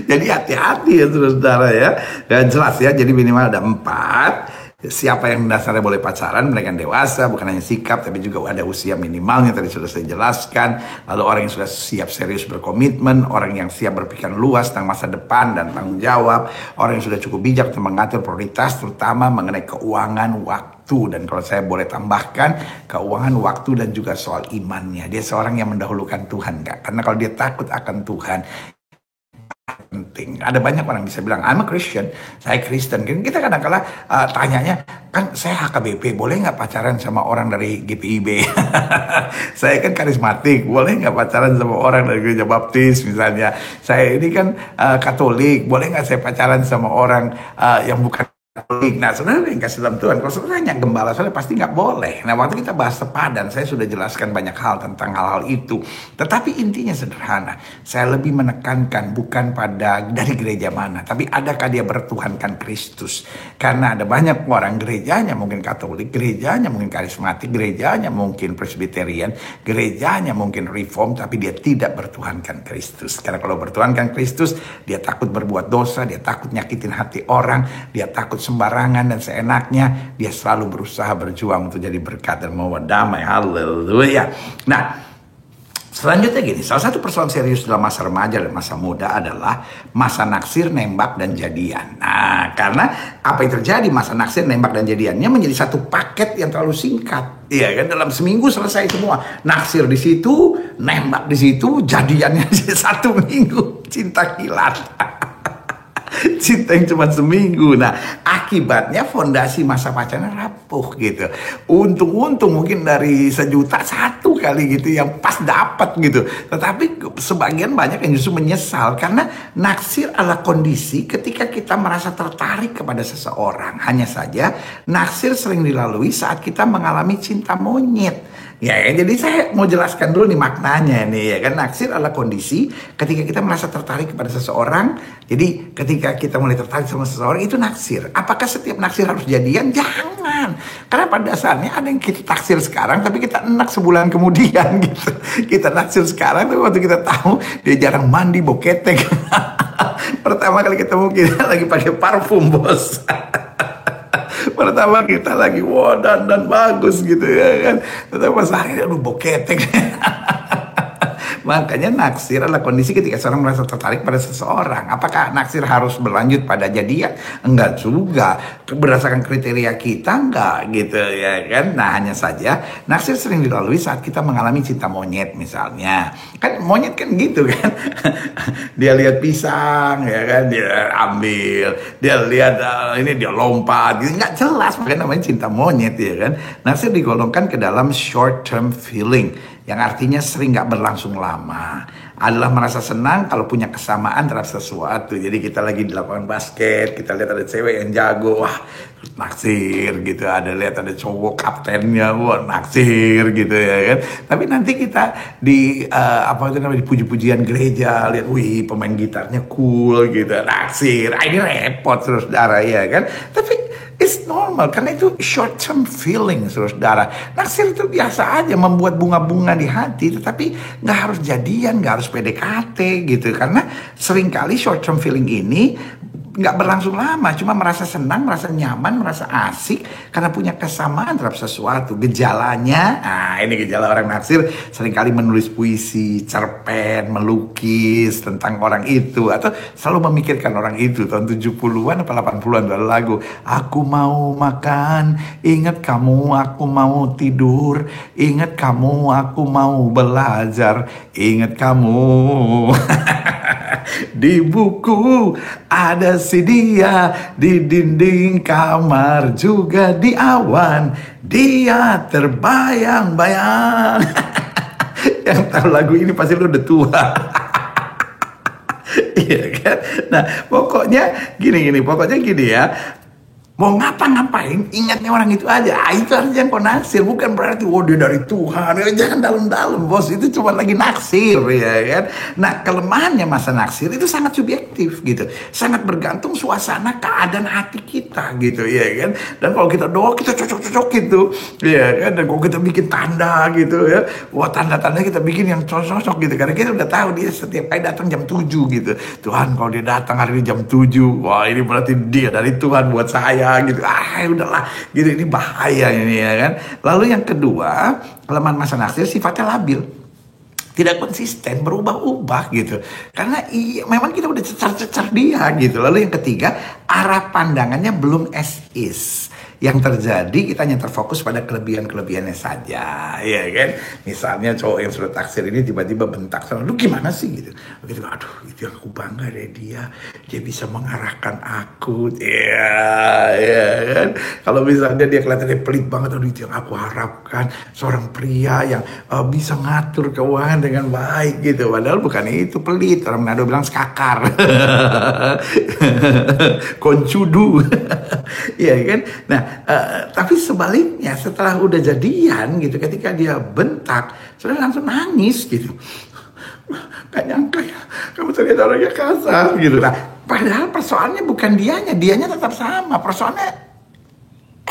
Jadi hati-hati ya saudara ya. Dan jelas ya, jadi minimal ada 4. Siapa yang dasarnya boleh pacaran, mereka yang dewasa, bukan hanya sikap, tapi juga ada usia minimalnya, tadi sudah saya jelaskan. Lalu orang yang sudah siap serius berkomitmen, orang yang siap berpikir luas tentang masa depan dan tanggung jawab, orang yang sudah cukup bijak untuk mengatur prioritas, terutama mengenai keuangan, waktu, dan kalau saya boleh tambahkan, keuangan, waktu, dan juga soal imannya. Dia seorang yang mendahulukan Tuhan, Kak. Karena kalau dia takut akan Tuhan, penting. Ada banyak orang bisa bilang, I'm a Christian, saya Kristen. Kita kadang-kala tanyanya, kan saya HKBP, boleh nggak pacaran sama orang dari GPIB? Saya kan karismatik, boleh nggak pacaran sama orang dari gereja baptis misalnya? Saya ini kan Katolik, boleh nggak saya pacaran sama orang yang bukan Katolik? Nah, sebenarnya yang kasih dalam Tuhan, kalau sebenarnya gembala soalnya pasti nggak boleh. Nah, waktu kita bahas sepadan, saya sudah jelaskan banyak hal tentang hal-hal itu. Tetapi intinya sederhana, saya lebih menekankan bukan pada dari gereja mana, tapi adakah dia bertuhankan Kristus. Karena ada banyak orang gerejanya mungkin Katolik, gerejanya mungkin karismatik, gerejanya mungkin Presbyterian, gerejanya mungkin Reform, tapi dia tidak bertuhankan Kristus. Karena kalau bertuhankan Kristus, dia takut berbuat dosa, dia takut nyakitin hati orang, dia takut sembarangan dan seenaknya. Dia selalu berusaha berjuang untuk jadi berkat dan membawa damai. Haleluya. Nah, selanjutnya gini, salah satu persoalan serius dalam masa remaja dan masa muda adalah masa naksir, nembak, dan jadian. Nah, karena apa yang terjadi masa naksir, nembak, dan jadiannya menjadi satu paket yang terlalu singkat. Iya kan, dalam seminggu selesai semua. Naksir di situ, nembak di situ, jadiannya di 1 minggu. Cinta kilat. Cinta yang cuma seminggu. Nah, akibatnya fondasi masa pacaran rapuh gitu. Untung-untung mungkin dari 1 juta 1 kali gitu yang pas dapat gitu. Tetapi sebagian banyak yang justru menyesal karena naksir adalah kondisi ketika kita merasa tertarik kepada seseorang. Hanya saja naksir sering dilalui saat kita mengalami cinta monyet. Ya, jadi saya mau jelaskan dulu nih maknanya nih ya kan. Naksir adalah kondisi ketika kita merasa tertarik kepada seseorang. Jadi ketika kita mulai tertarik sama seseorang itu naksir. Apakah setiap naksir harus jadian? Jangan. Karena pada dasarnya ada yang kita taksir sekarang tapi kita enak sebulan kemudian gitu. Kita naksir sekarang tapi waktu kita tahu dia jarang mandi, bau ketek. Pertama kali ketemu kita lagi pakai parfum, bos. Pertama kita lagi dan bagus gitu ya kan. Tetapi pas akhirnya aduh boketek. Makanya naksir adalah kondisi ketika seorang merasa tertarik pada seseorang. Apakah naksir harus berlanjut pada jadian? Enggak juga. Berdasarkan kriteria kita enggak gitu ya kan. Nah, hanya saja naksir sering dilalui saat kita mengalami cinta monyet misalnya. Kan monyet kan gitu kan. Dia lihat pisang ya kan, dia ambil. Dia lihat ini dia lompat. Gitu. Enggak jelas, makanya namanya cinta monyet ya kan. Naksir digolongkan ke dalam short term feeling, yang artinya sering gak berlangsung lama. Adalah merasa senang kalau punya kesamaan terhadap sesuatu. Jadi kita lagi di lapangan basket, kita lihat ada cewek yang jago, wah naksir gitu. Ada lihat ada cowok kaptennya, wah naksir gitu ya kan. Tapi nanti kita di di puji-pujian gereja, lihat wih pemain gitarnya cool gitu, naksir. Ini repot saudara ya kan. Tapi it's normal, karena itu short term feeling, saudara. Naksir itu biasa aja, membuat bunga-bunga di hati, tetapi nggak harus jadian, nggak harus PDKT gitu. Karena seringkali short term feeling ini nggak berlangsung lama, cuma merasa senang, merasa nyaman, merasa asik karena punya kesamaan terhadap sesuatu. Gejalanya, ini gejala orang naksir, seringkali menulis puisi, cerpen, melukis tentang orang itu, atau selalu memikirkan orang itu. Tahun 70-an atau 80-an ada lagu, aku mau makan, ingat kamu, aku mau tidur, ingat kamu, aku mau belajar, ingat kamu. Di buku ada si dia, di dinding kamar juga di awan, dia terbayang-bayang. Yang tahu lagu ini pasti lu udah tua. Iya kan? Nah, pokoknya gini ya. Mau ngapa-ngapain, ingatnya orang itu aja. Itu artinya kau naksir, bukan berarti dia dari Tuhan. Ya, jangan dalam-dalam, bos. Itu cuma lagi naksir, ya kan. Nah, kelemahannya masa naksir itu sangat subjektif gitu, sangat bergantung suasana keadaan hati kita gitu, ya kan. Dan kalau kita doa, kita cocok-cocok gitu, ya kan. Dan kalau kita bikin tanda gitu ya, wah tanda-tanda kita bikin yang cocok gitu, karena kita udah tahu dia setiap kali datang jam 7 gitu. Tuhan, kalau dia datang hari ini jam 7, wah ini berarti dia dari Tuhan buat saya gitu. Udahlah gitu, ini bahaya ini, ya kan. Lalu yang kedua, kelemahan masa naksir sifatnya labil, tidak konsisten, berubah-ubah gitu. Karena memang kita udah cecar-cecar dia gitu. Lalu yang ketiga, arah pandangannya belum as is. Yang terjadi kita hanya terfokus pada kelebihan-kelebihannya saja, ya kan. Misalnya cowok yang sudah taksir ini tiba-tiba bentak sama, lu gimana sih gitu. Begitu, aduh itu yang aku bangga dari dia bisa mengarahkan aku, ya kan. Kalau misalnya dia kelihatannya pelit banget, aduh itu yang aku harapkan, seorang pria yang bisa ngatur keuangan dengan baik gitu. Padahal bukan itu, pelit. Orang Manado bilang skakar. Koncudu. Ya kan. Nah, tapi sebaliknya setelah udah jadian gitu, ketika dia bentak, sudah langsung nangis gitu. Gak nyangka ya, kamu ternyata orangnya kasar gitu. Nah, padahal persoalannya bukan dianya tetap sama. Persoalannya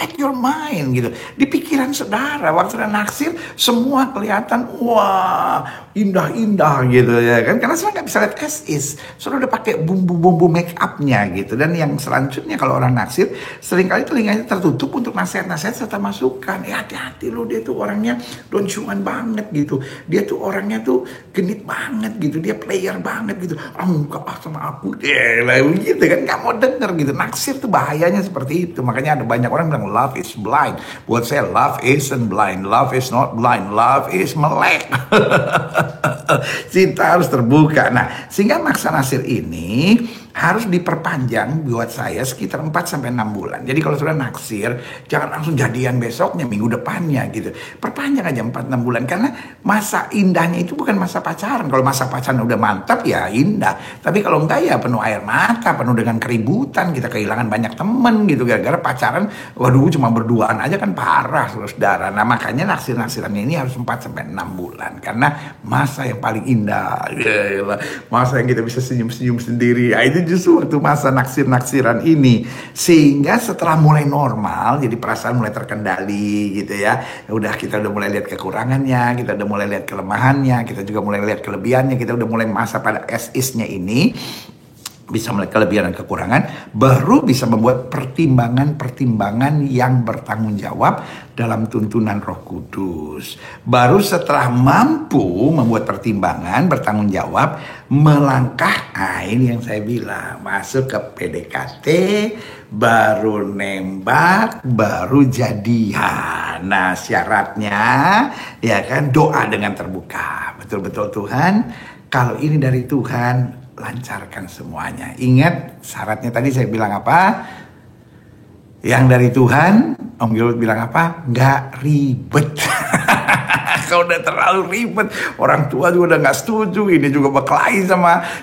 at your mind gitu, di pikiran saudara. Waktu saudara naksir, semua kelihatan wah indah-indah gitu, ya kan. Karena saudara nggak bisa lihat as is, saudara udah pakai bumbu-bumbu make upnya gitu. Dan yang selanjutnya kalau orang naksir, seringkali telinganya tertutup untuk nasihat-nasihat serta masukan. Hati-hati lo, dia tuh orangnya doncuan banget gitu, dia tuh orangnya tuh genit banget gitu, dia player banget gitu. Enggak sama aku deh lah gitu kan, nggak mau denger gitu. Naksir tuh bahayanya seperti itu. Makanya ada banyak orang bilang love is blind. Buat saya, love isn't blind, love is not blind, love is melek. Cinta harus terbuka. Nah, sehingga masa naksir ini harus diperpanjang buat saya sekitar 4-6 bulan. Jadi kalau sudah naksir, jangan langsung jadian besoknya, minggu depannya gitu. Perpanjang aja 4-6 bulan. Karena masa indahnya itu bukan masa pacaran. Kalau masa pacaran udah mantap ya indah. Tapi kalau enggak ya penuh air mata, penuh dengan keributan. Kita kehilangan banyak temen gitu. Gara-gara pacaran, waduh cuma berduaan aja kan parah, saudara. Nah makanya naksir-naksirannya ini harus 4-6 bulan. Karena masa yang paling indah. Masa yang kita bisa senyum-senyum sendiri. Ya, itu justru waktu masa naksir-naksiran ini. Sehingga setelah mulai normal, jadi perasaan mulai terkendali gitu ya. Udah, kita udah mulai lihat kekurangannya, kita udah mulai lihat kelemahannya, kita juga mulai lihat kelebihannya, kita udah mulai masa pada as is-nya ini, bisa melihat kelebihan dan kekurangan, baru bisa membuat pertimbangan-pertimbangan yang bertanggung jawab dalam tuntunan Roh Kudus. Baru setelah mampu membuat pertimbangan, bertanggung jawab, melangkah, ini yang saya bilang, masuk ke PDKT, baru nembak, baru jadian. Nah syaratnya ya kan, doa dengan terbuka. Betul-betul Tuhan, kalau ini dari Tuhan, lancarkan semuanya. Ingat syaratnya tadi saya bilang apa? Yang dari Tuhan, Om Gilbert bilang apa? Nggak ribet. Kalau udah terlalu ribet, orang tua juga udah nggak setuju. Ini juga berkelahi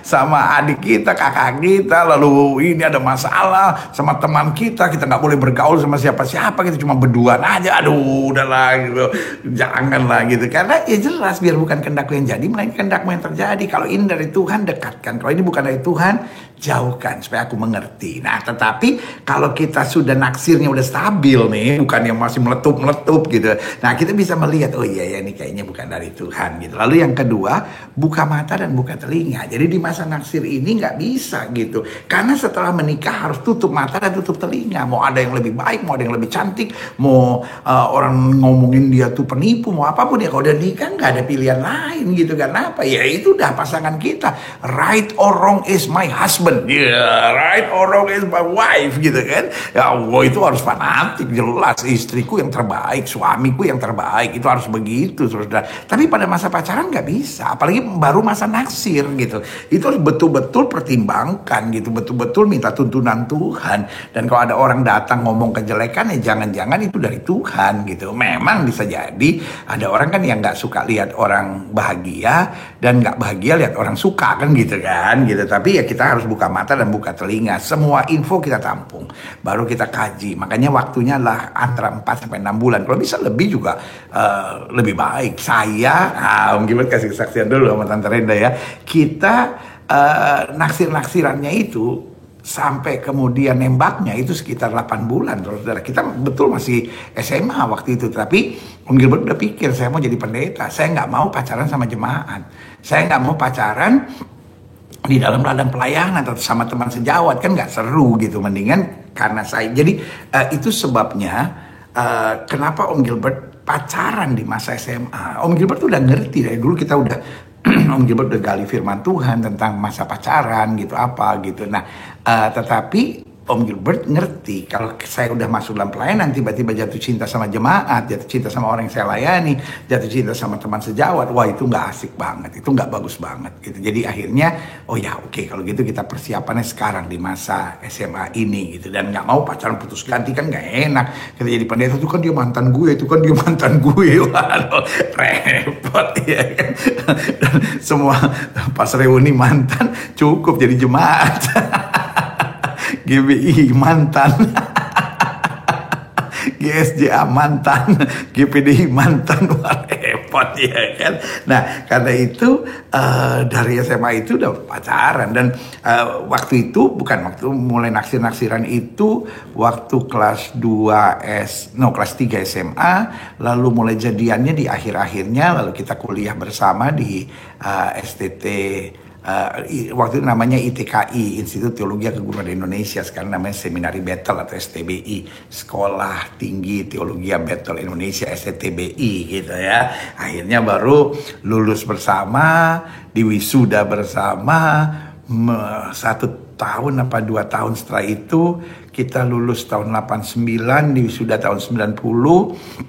sama adik kita, kakak kita. Lalu ini ada masalah sama teman kita nggak boleh bergaul sama siapa-siapa. Kita cuma berduaan aja. Aduh, udahlah gitu. Janganlah gitu. Karena ya jelas biar bukan kehendakku yang jadi, melainkan kehendakmu yang terjadi. Kalau ini dari Tuhan, dekatkan. Kalau ini bukan dari Tuhan, jauhkan supaya aku mengerti. Nah, tetapi kalau kita sudah naksirnya udah stabil nih, bukan yang masih meletup gitu. Nah, kita bisa melihat, oh iya ya ini kayaknya bukan dari Tuhan gitu. Lalu yang kedua, buka mata dan buka telinga. Jadi di masa naksir ini nggak bisa gitu. Karena setelah menikah harus tutup mata dan tutup telinga. Mau ada yang lebih baik, mau ada yang lebih cantik, mau orang ngomongin dia tuh penipu, mau apapun ya. Kalau udah nikah nggak ada pilihan lain gitu. Karena apa? Ya itu udah pasangan kita. Right or wrong is my husband. Yeah, right or wrong is my wife gitu kan. Ya Allah, itu harus fanatik, jelas. Istriku yang terbaik, suamiku yang terbaik, itu harus begitu. itu, saudara. Tapi pada masa pacaran nggak bisa, apalagi baru masa naksir gitu. Itu harus betul-betul pertimbangkan gitu, betul-betul minta tuntunan Tuhan. Dan kalau ada orang datang ngomong kejelekan, ya jangan-jangan itu dari Tuhan gitu. Memang bisa jadi ada orang kan yang nggak suka lihat orang bahagia dan nggak bahagia lihat orang suka kan gitu kan gitu. Tapi ya kita harus buka mata dan buka telinga. Semua info kita tampung, baru kita kaji. Makanya waktunya lah antara 4 sampai 6 bulan. Kalau bisa lebih juga lebih baik. Saya, gimana kasih kesaksian dulu sama Tante Renda ya. Kita naksir-naksirannya itu sampai kemudian nembaknya itu sekitar 8 bulan, saudara. Kita betul masih SMA waktu itu. Tapi Om Gilbert udah pikir, saya mau jadi pendeta. Saya nggak mau pacaran sama jemaat. Saya nggak mau pacaran di dalam ladang pelayanan atau sama teman sejawat, kan nggak seru gitu. Mendingan karena saya. Jadi itu sebabnya kenapa Om Gilbert pacaran di masa SMA. Om Gilbert udah ngerti dari dulu, kita udah Om Gilbert udah gali firman Tuhan tentang masa pacaran gitu apa gitu. Nah tetapi Om Gilbert ngerti kalau saya udah masuk dalam pelayanan, tiba-tiba jatuh cinta sama jemaat, jatuh cinta sama orang yang saya layani, jatuh cinta sama teman sejawat, wah itu nggak asik banget, itu nggak bagus banget gitu. Jadi akhirnya, oh ya oke, kalau gitu kita persiapannya sekarang di masa SMA ini gitu. Dan nggak mau pacaran putus ganti, kan nggak enak. Kita jadi pendeta, itu kan dia mantan gue, itu kan dia mantan gue, waduh repot ya kan. Dan semua pas reuni mantan cukup jadi jemaat. GBI mantan, GSJA mantan, GPDI mantan, wah repot ya kan. Nah karena itu dari SMA itu udah pacaran. Dan waktu itu waktu mulai naksir-naksiran itu waktu kelas 3 SMA, lalu mulai jadiannya di akhir-akhirnya, lalu kita kuliah bersama di STT. Waktu itu namanya ITKI, Institut Teologi Keguruan Indonesia, sekarang namanya Seminari Bethel atau STBI, Sekolah Tinggi Teologi Bethel Indonesia, STBI gitu ya. Akhirnya baru lulus bersama, diwisuda bersama. 1 tahun apa 2 tahun setelah itu kita lulus tahun 89, diwisuda tahun 90.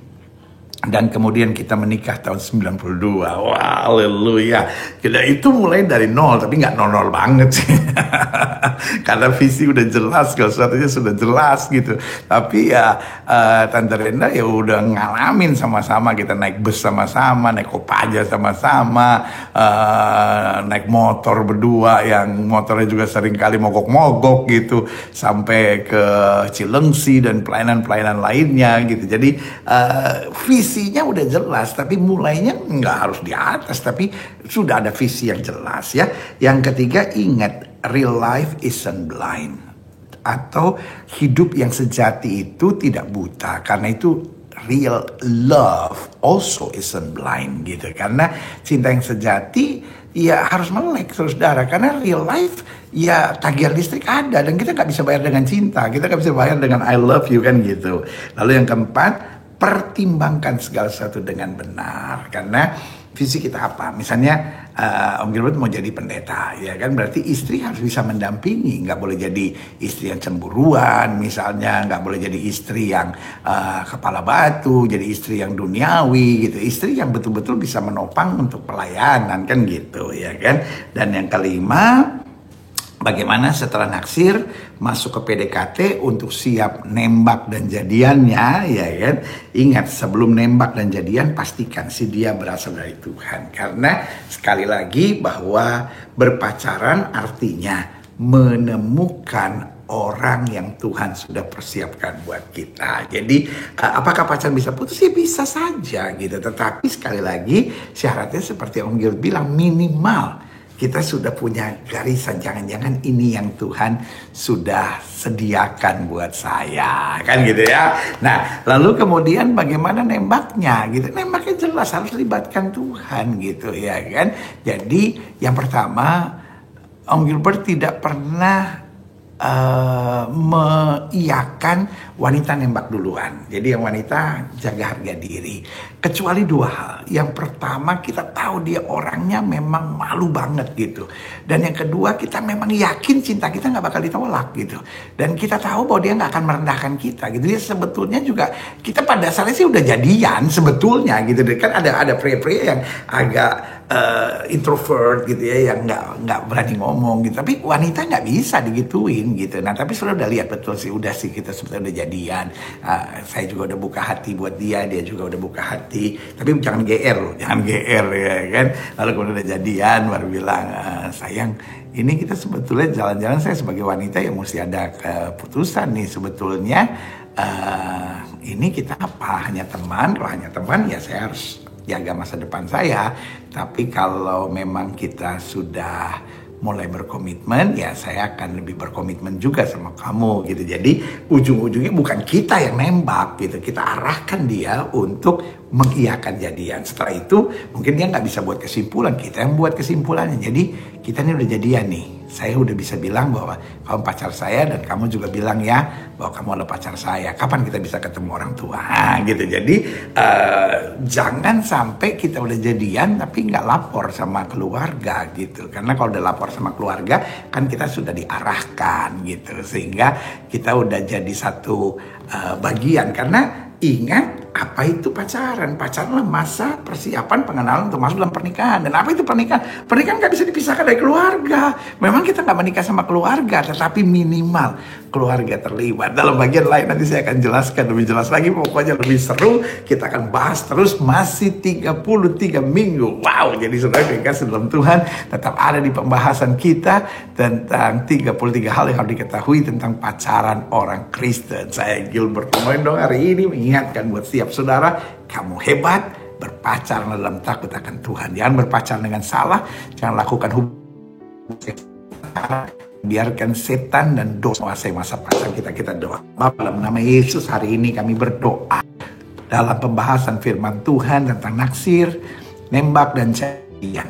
Dan kemudian kita menikah tahun 92. Wah, haleluya. Kita itu mulai dari nol, tapi nggak nol banget sih. Karena visi udah jelas, kalau sesuatunya sudah jelas gitu. Tapi ya Tante Renda ya udah ngalamin sama-sama. Kita naik bus sama-sama, naik Kopaja sama-sama, naik motor berdua yang motornya juga sering kali mogok-mogok gitu, sampai ke Cilengsi dan pelayanan-pelayanan lainnya gitu. Jadi visinya udah jelas, tapi mulainya nggak harus di atas, tapi sudah ada visi yang jelas ya. Yang ketiga, ingat, real life isn't blind, atau hidup yang sejati itu tidak buta. Karena itu real love also isn't blind gitu. Karena cinta yang sejati ya harus melek, saudara. Karena real life ya tagihan listrik ada, dan kita nggak bisa bayar dengan cinta, kita nggak bisa bayar dengan I love you kan gitu. Lalu yang keempat, pertimbangkan segala sesuatu dengan benar. Karena visi kita apa? Misalnya Om Gilbert mau jadi pendeta, ya kan, berarti istri harus bisa mendampingi. Nggak boleh jadi istri yang cemburuan misalnya, nggak boleh jadi istri yang kepala batu, jadi istri yang duniawi gitu. Istri yang betul-betul bisa menopang untuk pelayanan kan gitu ya kan. Dan yang kelima, bagaimana setelah naksir masuk ke PDKT untuk siap nembak dan jadiannya, ya kan. Ingat, sebelum nembak dan jadian pastikan si dia berasal dari Tuhan. Karena sekali lagi bahwa berpacaran artinya menemukan orang yang Tuhan sudah persiapkan buat kita. Jadi apakah pacaran bisa putus? Ya bisa saja gitu. Tetapi sekali lagi syaratnya seperti Om Gilbert bilang, minimal kita sudah punya garisan, jangan-jangan ini yang Tuhan sudah sediakan buat saya, kan gitu ya. Nah, lalu kemudian bagaimana nembaknya gitu. Nembaknya jelas harus libatkan Tuhan gitu ya kan. Jadi yang pertama, Om Gilbert tidak pernah mengiyakan wanita nembak duluan. Jadi yang wanita jaga harga diri. Kecuali dua hal. Yang pertama, kita tahu dia orangnya memang malu banget gitu. Dan yang kedua, kita memang yakin cinta kita nggak bakal ditolak gitu. Dan kita tahu bahwa dia nggak akan merendahkan kita gitu. Dia sebetulnya juga, kita pada dasarnya sih udah jadian sebetulnya gitu. Kan ada pria-pria yang agak introvert gitu ya, yang nggak berani ngomong gitu. Tapi wanita nggak bisa digituin gitu. Nah tapi sudah lihat betul sih, udah sih kita sebetulnya udah jadian. Saya juga udah buka hati buat dia juga udah buka hati. Tapi jangan GR loh, jangan GR ya kan. Lalu kemudian udah jadian baru bilang, sayang, ini kita sebetulnya jalan-jalan, saya sebagai wanita yang mesti ada keputusan nih sebetulnya. Ini kita apa? Hanya teman? Kalau hanya teman ya saya harus jaga masa depan saya. Tapi kalau memang kita sudah mulai berkomitmen, ya saya akan lebih berkomitmen juga sama kamu gitu. Jadi ujung-ujungnya bukan kita yang nembak gitu, kita arahkan dia untuk mengiyakan jadian. Setelah itu mungkin dia nggak bisa buat kesimpulan, kita yang buat kesimpulannya. Jadi kita ini udah jadian nih. Saya udah bisa bilang bahwa kamu pacar saya, dan kamu juga bilang ya bahwa kamu adalah pacar saya. Kapan kita bisa ketemu orang tua? Gitu. Jadi jangan sampai kita udah jadian tapi nggak lapor sama keluarga gitu. Karena kalau udah lapor sama keluarga kan kita sudah diarahkan gitu. Sehingga kita udah jadi satu bagian. Karena ingat, apa itu pacaran? Pacaran masa persiapan pengenalan untuk masuk dalam pernikahan. Dan apa itu pernikahan? Pernikahan gak bisa dipisahkan dari keluarga. Memang kita gak menikah sama keluarga, tetapi minimal keluarga terlibat. Dalam bagian lain nanti saya akan jelaskan lebih jelas lagi. Pokoknya lebih seru. Kita akan bahas terus, masih 33 minggu. Wow, jadi saudara kekasih dalam Tuhan, tetap ada di pembahasan kita tentang 33 hal yang harus diketahui tentang pacaran orang Kristen. Saya Gilbert Komodo hari ini mengingatkan buat setiap saudara, kamu hebat, berpacaran dalam takut akan Tuhan. Jangan berpacaran dengan salah, jangan lakukan hubungan, biarkan setan dan dosa menguasai masa pacaran kita. Kita doa. Bapa, dalam nama Yesus hari ini kami berdoa dalam pembahasan firman Tuhan tentang naksir, nembak dan jadian.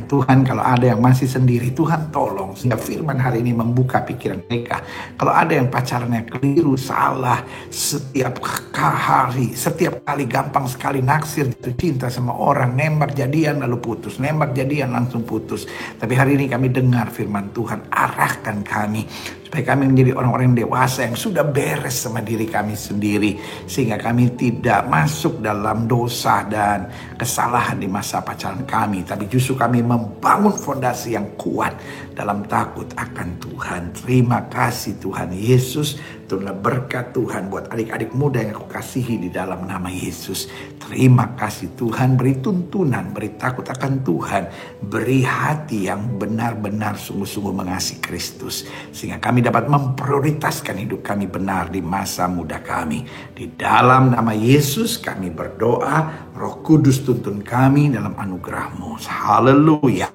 Tuhan, kalau ada yang masih sendiri, Tuhan tolong sehingga firman hari ini membuka pikiran mereka. Kalau ada yang pacarannya keliru, salah, setiap hari, setiap kali gampang sekali naksir, jatuh cinta sama orang, nembak jadian lalu putus, nembak jadian langsung putus. Tapi hari ini kami dengar firman Tuhan, arahkan kami supaya kami menjadi orang-orang dewasa yang sudah beres sama diri kami sendiri, sehingga kami tidak masuk dalam dosa dan kesalahan di masa pacaran kami, tapi justru kami membangun fondasi yang kuat dalam takut akan Tuhan. Terima kasih Tuhan Yesus. Turunlah berkat Tuhan buat adik-adik muda yang aku kasihi di dalam nama Yesus. Terima kasih Tuhan, beri tuntunan, beri takut akan Tuhan, beri hati yang benar-benar sungguh-sungguh mengasihi Kristus, sehingga kami dapat memprioritaskan hidup kami benar di masa muda kami. Di dalam nama Yesus kami berdoa, Roh Kudus tuntun kami dalam anugerah-Mu. Haleluya.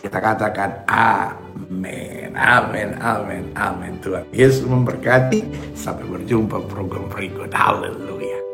Kita katakan amin, amin, amin, amin. Tuhan Yesus memberkati. Sampai berjumpa program berikut. Haleluya.